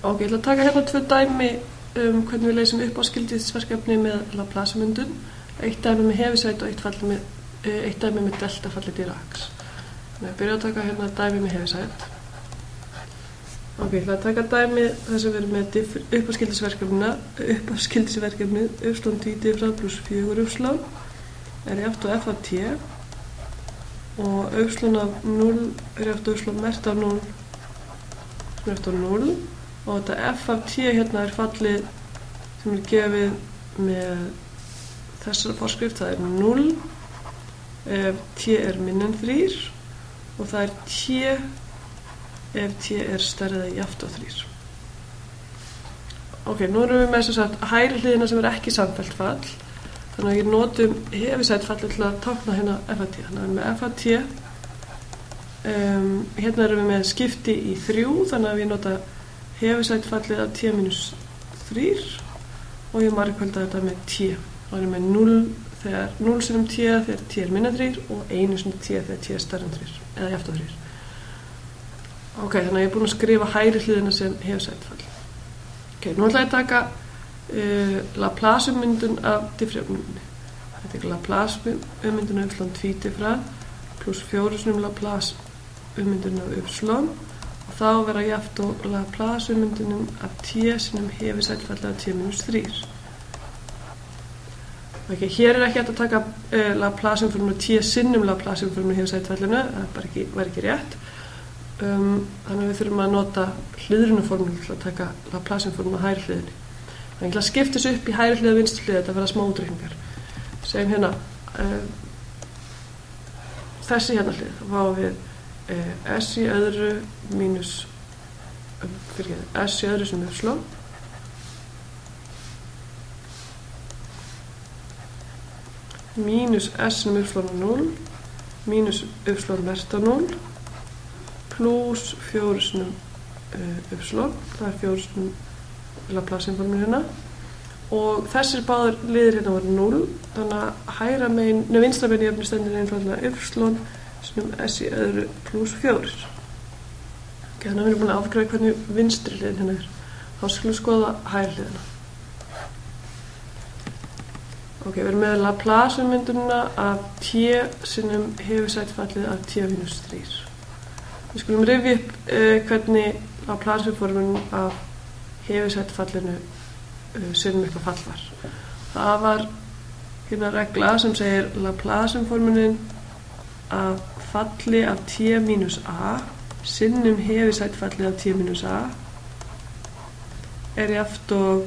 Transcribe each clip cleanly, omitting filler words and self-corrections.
Ok, ég ætla að taka hérna 2 dæmi hvernig við leysum uppáskildisverkefni með Laplace-myndun. Eitt dæmi með Heaviside og eitt dæmi með deltafalli Diracs. Þannig að byrja að taka hérna dæmi með Heaviside. Ok, ég ætla að taka dæmi þar sem við erum með uppáskildisverkefnið y tvídifrað pluss 4y er jafnt á f af t og y af 0 er jafnt á y mert af 0 sem er jafnt á 0 og þetta f af t hérna er fallið sem er gefið með þessara forskrift, það er 0 ef t er minna en 3 og það er t ef t er stærra eða jafnt á 3. Ok, nú erum við með þess að hægri hliðina sem er ekki samfellt fall, þannig að ég notum Heaviside falli til að tákna hérna f af t. Þannig að við erum með f af t, hérna erum við með skipti í 3, þannig að ég nota Heaviside fallið af t minus 3 og ég margfalda þetta með t. Þá erum við með 0 sinnum t þegar t er minna 3 og 1 sinnum t þegar t er stærra en 3 eða jafnt á 3. Ok, þannig að ég er búin að skrifa hægri hliðina sem Heaviside fall. Ok, nú ætla ég að taka Laplace-ummyndun af diffræfningunni. Þetta er Laplace-ummyndun af y tvídifrað pluss 4 sinnum Laplace-ummyndun af y og þá vera jafnt á Laplace-ummyndunum af t sinnum Heaviside fallið af t minus 3. Ok, hér er ekki hægt að taka Laplace-umforminu t sinnum Laplace-umforminu Heaviside fallinu, það var ekki rétt. Þannig að við þurfum að nota hliðrunaformúlu til að taka Laplace-umforminu á hægri hliðinni. Þannig að ég ætla að skipta þessu upp í hægri hlið og vinstri hlið, þetta verða smá útreikningar. Segjum hérna, þessi hérna hlið, þá fáum við s í öðru mínus, s í öðru sem y mínus s sem y á 0 mínus y mert á 0 pluss 4 sinnum y, það er 4 sinnum Laplace-umforminu hérna og þessir báðir liðir hérna voru 0, þannig að vinstra megin jöfnu stendur einfaldlega y sinnum s í öðru pluss 4. Ok, þannig að við erum búin að afgræða hvernig vinstri hliðin hérna er. Þá skulum við skoða hægri hliðina. Ok, við erum með Laplace-ummyndunina af t sinnum Heaviside fallið af t minus 3. Við skulum rifja upp hvernig Laplace-umforminu af Heaviside fallinu sinnum eitthvað fall var. Það var hérna regla sem segir Laplace-umforminin af falli af t minus a sinnum Heaviside fallið af t minus a er jafnt og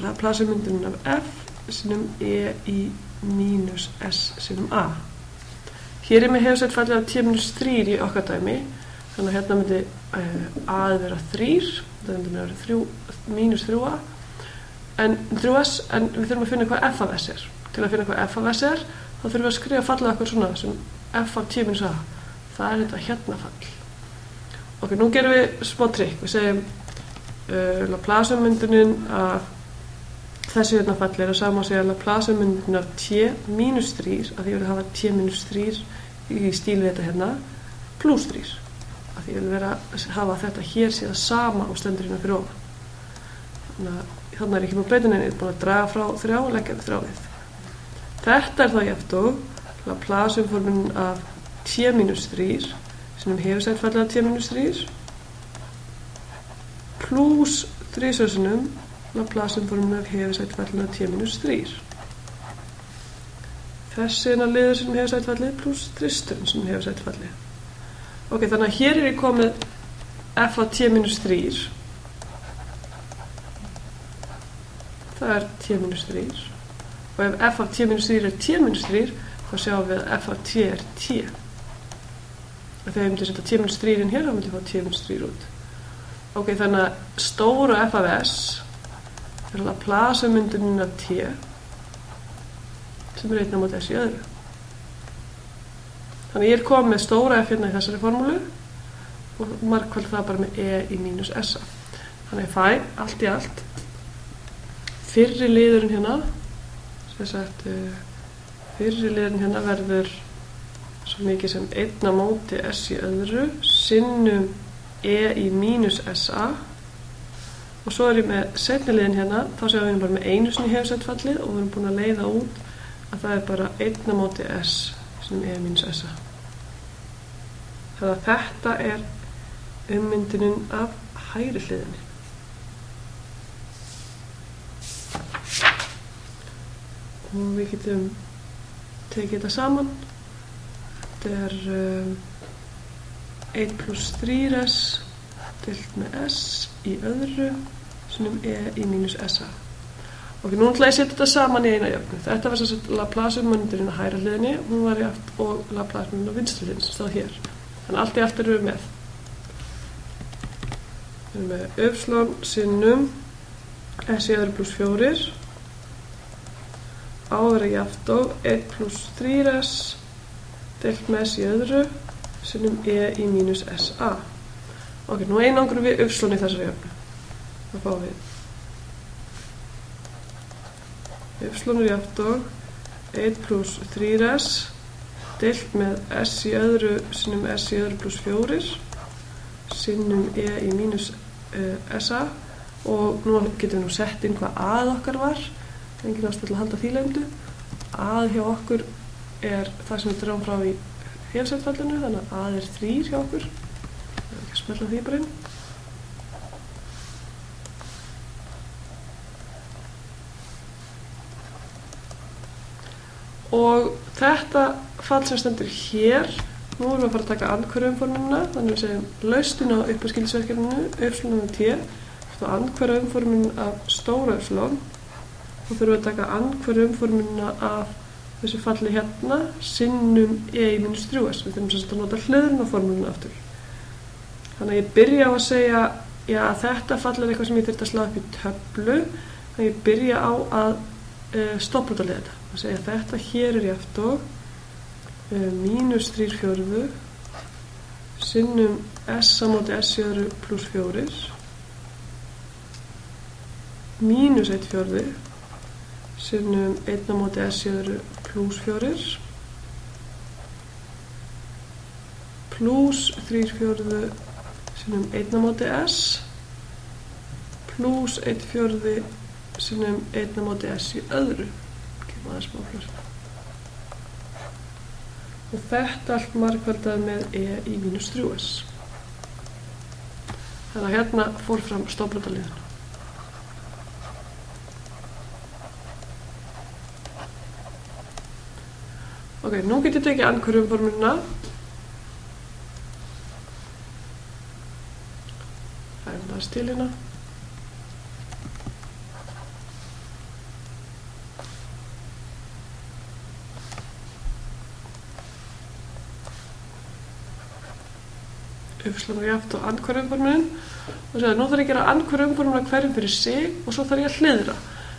Laplace-ummyndunin af f sinnum e í mínus s sinnum a. Hér er með Heaviside fallið af t minus 3 í okkar dæmi, þannig að hérna myndi a vera 3, þetta myndi vera mínus 3a, en 3s, en við þurfum að finna hvað f af s er. Til að finna hvað f af s er, þá þurfum við að skrifa fallið okkur svona sem f af t minus a. Það er þetta hérna fall. Ok, nú gerum við smá trikk. Við segjum Laplace-ummyndunin af þessi hérna falli er að sama að segja Laplace-ummyndun af t minus 3, af því ég vil hafa t minus 3 í stíl við þetta hérna, pluss 3, af því ég vil hafa þetta hér síðan sama og stendur hérna fyrir ofan. Þannig er ekki búin að breyta neina, ég er búin að draga frá 3 og leggja við 3 við. Þetta er þá jafnt og Laplace-umforminin af t minus 3 sem Heaviside fallið af t minus 3 pluss 3 sinnum Laplace-umforminu af Heaviside fallið af t minus 3. Þessi liður sem Heaviside fallið pluss 3 sem Heaviside fallið. Ok, þannig að hér er ég komið f af t minus 3. Það er t minus 3. Og ef f af t minus 3 er t minus 3, þá sjáum við að f af t er t. Og þegar ég myndi setja t minus 3 inn hér, þá myndi ég fá t minus 3 út. Ok, þannig að stóra f af s er Laplace-umyndunin af t sem er 1 á móti s í öðru. Þannig ég er komið með stóra f hérna í þessari formúlu og margfald það bara með e í mínus s. Þannig ég fæ allt í allt fyrri liðurinn hérna, sem sagt fyrri liðurinn hérna verður svo mikið sem 1 á móti s í öðru sinnum e í mínus sa, og svo ég með seinni liðin hérna, þá séum við bara með einu sinni hefisættfallið og við erum búin að leiða út að það bara 1 á móti s sinnum e mínus sa. Þannig að þetta ummyndunin af hægri hliðinni. Og við getum tekið þetta saman. Þetta 1 plus 3s deilt með s í öðru sinnum e í mínus sa. Ok, nú ætla ég að setja þetta saman í eina jöfnu. Þetta var sem sagt Laplace-ummyndunin á hægri hliðinni, hún var í aft og Laplace-ummyndunin á vinstri hliðinni sem stóð hér. Þannig allt í allt erum við með. Við erum með y sinnum s í öðru plus 4 á að vera jafnt og 1 plus 3s deilt með s í öðru sinnum e í mínus sa. Ok, nú einangrum við y í þessari jöfnu. Þá fáum við y jafnt og 1 plus 3s deilt með s í öðru sinnum s í öðru plus 4 sinnum e í mínus sa, og nú getum við sett inn hvað að okkar var, engin ástæða til að halda því leyndu. Að hjá okkur það sem við dráum frá í hefisættfallinu, þannig að að 3 hjá okkur. Það ekki að smella því bara inn. Og þetta fall sem stendur hér, nú erum við að fara að taka andhverfuumformina, þannig að við segjum lausnin á uppaskildisverkefninu y og t, andhverfuumformin af stóra y, þá þurfum við að taka andhverfuumformina af þessu falli hérna sinnum e í mínus 3s. Við þurfum sem sagt að nota hliðrunarformulina aftur. Þannig að ég byrja á að segja, já, þetta fall eitthvað sem ég þurfti að slá upp í töflu, þannig að ég byrja á að stofnbrota þetta. Það segja að þetta hér jafnt og mínus 3/4 sinnum s á móti s í öðru plus 4 mínus 1/4 sinnum 1 á móti s í öðru plus 4 plus 3/4 sinnum 1 á móti s plus 1/4 sinnum 1 á móti s í öðru. Kemur aðeins smáflössu. Og þetta allt margfaldað með e í mínus 3s. Þannig að hérna fór fram stofnbrotaliðin. Ok, nú get ég tekið andhverfuumformina. Færum það til hérna. Uppslunum jafnt og andhverfuumforminin, og segja nú þarf ég að gera andhverfuumformina hverjum fyrir sig og svo þarf ég að hliðra.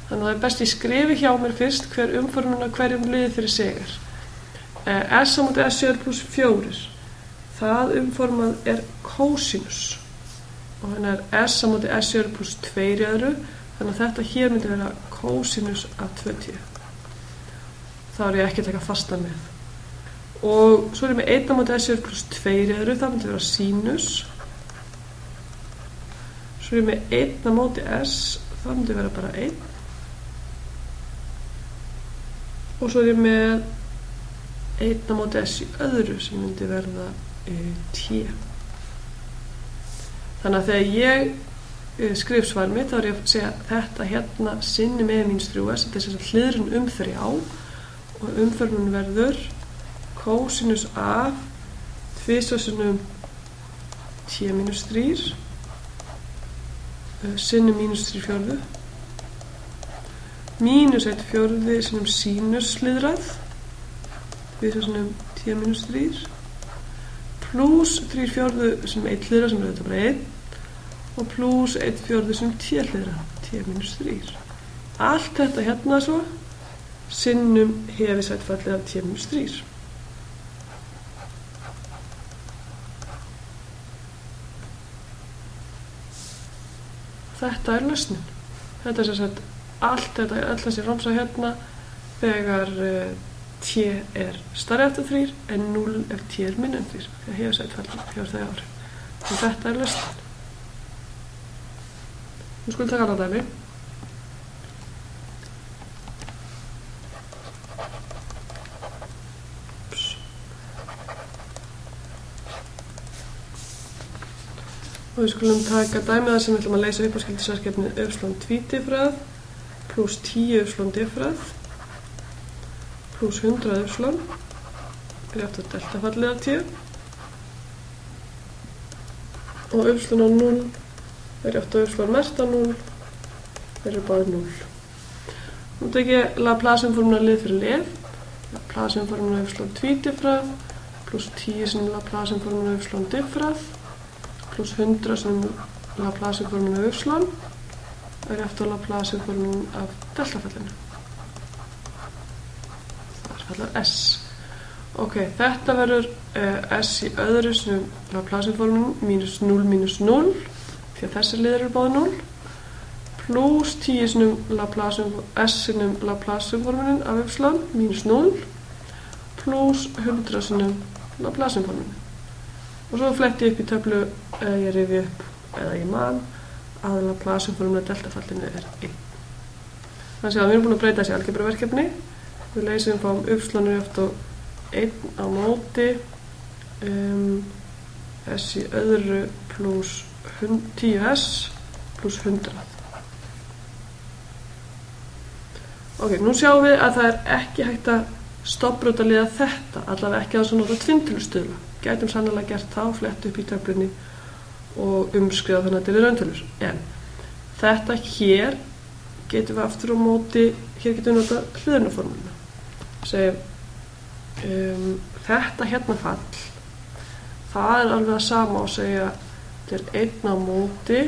Þannig að það best ég skrifi hjá mér fyrst hver umformina hverjum lið fyrir sig s á móti s í öðru plus 4, það umformað kósinus, og þannig s á móti s í öðru plus 2 í öðru, þannig að þetta hér myndi vera kósinus af 2t. Þá ég ekki að taka fasta með. Og svo ég með 1 á móti s í öðru plus 2 í öðru, það myndi vera sínus. Svo ég með 1 á móti s, það myndi vera bara 1. Og svo ég með 1 á móti s í öðru sem myndi verða t. Þannig að þegar ég skrif svar mitt, þá ég að segja þetta hérna sinnum e mínus 3s, þetta sem hliðrun 3, og umformin verður kósinus af tvisvarsinnum t mínus 3 sinnum mínus 3/4 mínus 1/4 sinnum sínus hliðrað tvisvarsinnum t mínus 3 plus 3/4 sinnum 1 hliðrað sem er þetta bara 1 og plus 1/4 sinnum t hliðrað t mínus 3. Allt þetta hérna svo sinnum hefisættfallið af t mínus 3. Þetta lausnin. Þetta sem sagt allt þetta, öll þessi romsa hérna þegar t er stærri eftir 3 en 0 ef t er minni en 3. Það hefur sætfællin, hefur þau áhrif. Og þetta er lausnin. Nú skulum taka annað dæmi. Og við skulum taka dæmiða sem við ætlum að leysa upp á skildisverkefnið y tvídiffrað pluss 10 y diffrað pluss 100 y er eftir deltafallið af t og y á 0 er eftir y mert á 0 eru báðir 0. Nú tek ég Laplace-formúluna lið fyrir lið. Laplace-formúluna y tvídiffrað pluss 10 sem Laplace-formúluna y diffrað pluss 100 sem Laplace-formúluna y er eftir Laplace-formúlun af deltafallinu. Það fallar s. Ok, þetta verður s í öðru sem Laplace-formúlun mínus 0 mínus 0 því að þessir liðir eru báðir 0 pluss 10 sinum s sinum Laplace-formúlun af y mínus 0 pluss 100 sinum Laplace-formúlun. Og svo fletti ég upp í töflu ég rifi upp eða ég man að Laplace-formúluna deltafallinu er 1. Þannig að við erum búin að breyta þessi algebraverkefni. Við leysum fáum y er eftir 1 á móti s í öðru pluss 10s pluss 100. Ok, nú sjáum við að það er ekki hægt að stofnbrjóta liða þetta, allavega ekki að þess að nota tvinntölustuðla. Gætum sannlega gert þá, flett upp í töflunni og umskriða þannig að þetta er rauntölur. En þetta hér getum við aftur á móti, hér getum við nota hliðrunarformúluna. Segjum, þetta hérna fall, það er alveg að sama og segja þetta er 1 á móti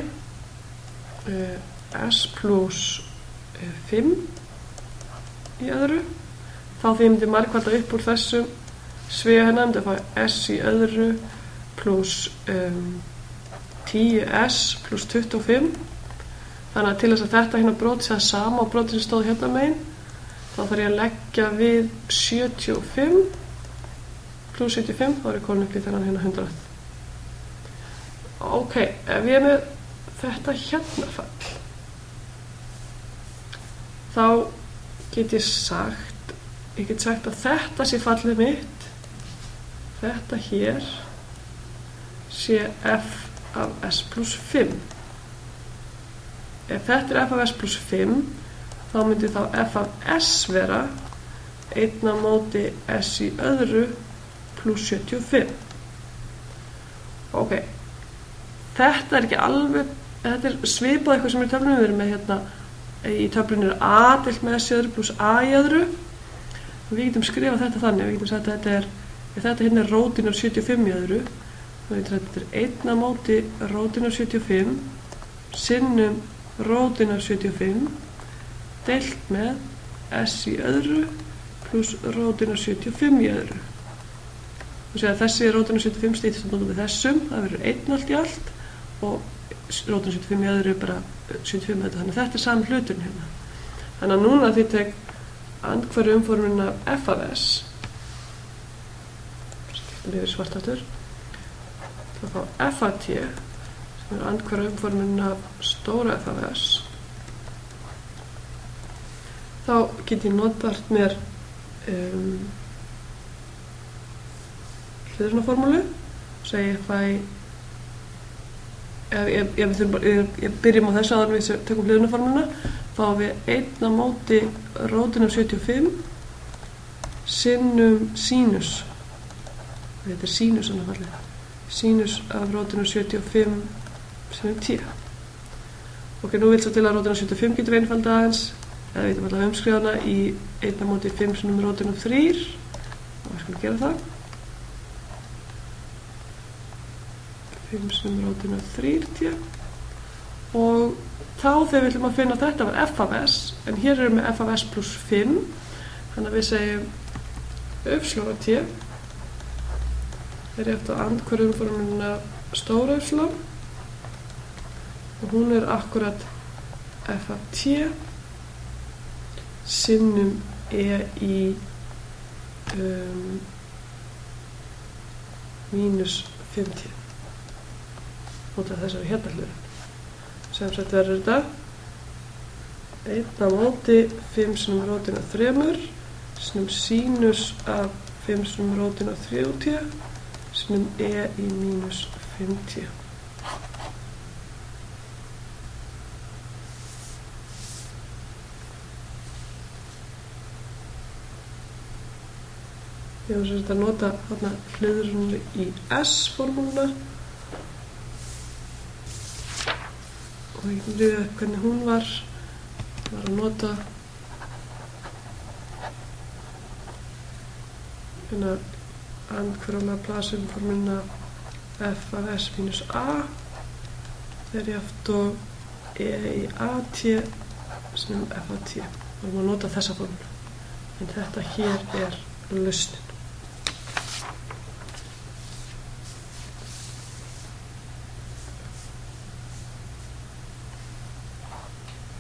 s pluss 5 í öðru. Þá því ég myndi margfalda upp úr þessum svega hérna, myndi að fá s í öðru pluss 10s pluss 25. Þannig að til þess að þetta hérna broti sé það sama og broti sem stóð hérna megin, þá þarf ég að leggja við 75 pluss 75, þá er ég komin upp í þennan hérna 100. Ok, ef ég er með þetta hérna fall, þá get ég sagt að þetta sé fallið mitt, þetta hér sé f af s pluss 5. Ef þetta er f af s pluss 5, þá myndi þá f af s vera 1 á móti s í öðru pluss 75. Ok, þetta er ekki alveg, þetta er svipað eitthvað sem er í töflunum. Við erum með hérna, í töflunum er a deilt með s í öðru pluss a í öðru. Við getum skrifað þetta þannig, við getum sagt að þetta hérna er rótin af 75 í öðru, þá getum þetta er 1 á móti rótin af 75 sinnum rótin af 75 deilt með s í öðru pluss rótin af 75 í öðru. Þú segja að þessi rótin af 75 stýttist út við þessum, það verður 1 allt í allt og rótin af 75 í öðru er bara 75 þetta, þannig að þetta er saman hluturinn hérna. Þannig að núna því tek andhverju umformin af f af s, skiptum yfir svartaftur, þá fá f af t sem er andhverju umformin af stóra f af s. Þá get ég notbart mér hliðrunarformúlu, segi ég fæ ég byrjum á þessu áður við tökum hliðrunarformúluna, fáum við 1 á móti rótin af 75 sinnum sínus, þetta er sínus annað fallið, sínus af rótin af 75 sinnum 10. Ok, nú vil svo til að rótin af 75 getur við einfalda aðeins, eða við getum alltaf umskriðana í 1 á móti 5 sinnum rótin af 3 og við skulum gera það. 5 sinnum rótin af 3 t og þá þegar við ætlum að finna að þetta var f af s, en hér erum við f af s pluss 5, þannig að við segjum y af t er eftir andhverju umforminu stóra y og hún er akkurat f af t sinnum e í mínus 5t. Nota þessari hérna hliðrun. Sem sagt verður þetta 1 á móti 5 sinnum rótin af 3 sinnum sínus af 5 sinnum rótin af 3t sinnum e í mínus 5t. Ég var að nota þarna hliðrunni í S-formúluna og ég rifja upp hvernig hún var að nota hérna andhverfa Laplace-formúluna f af s mínus a er jafnt og e í at sinnum f af t. Við erum að nota þessa formúlu en þetta hér er lausnin.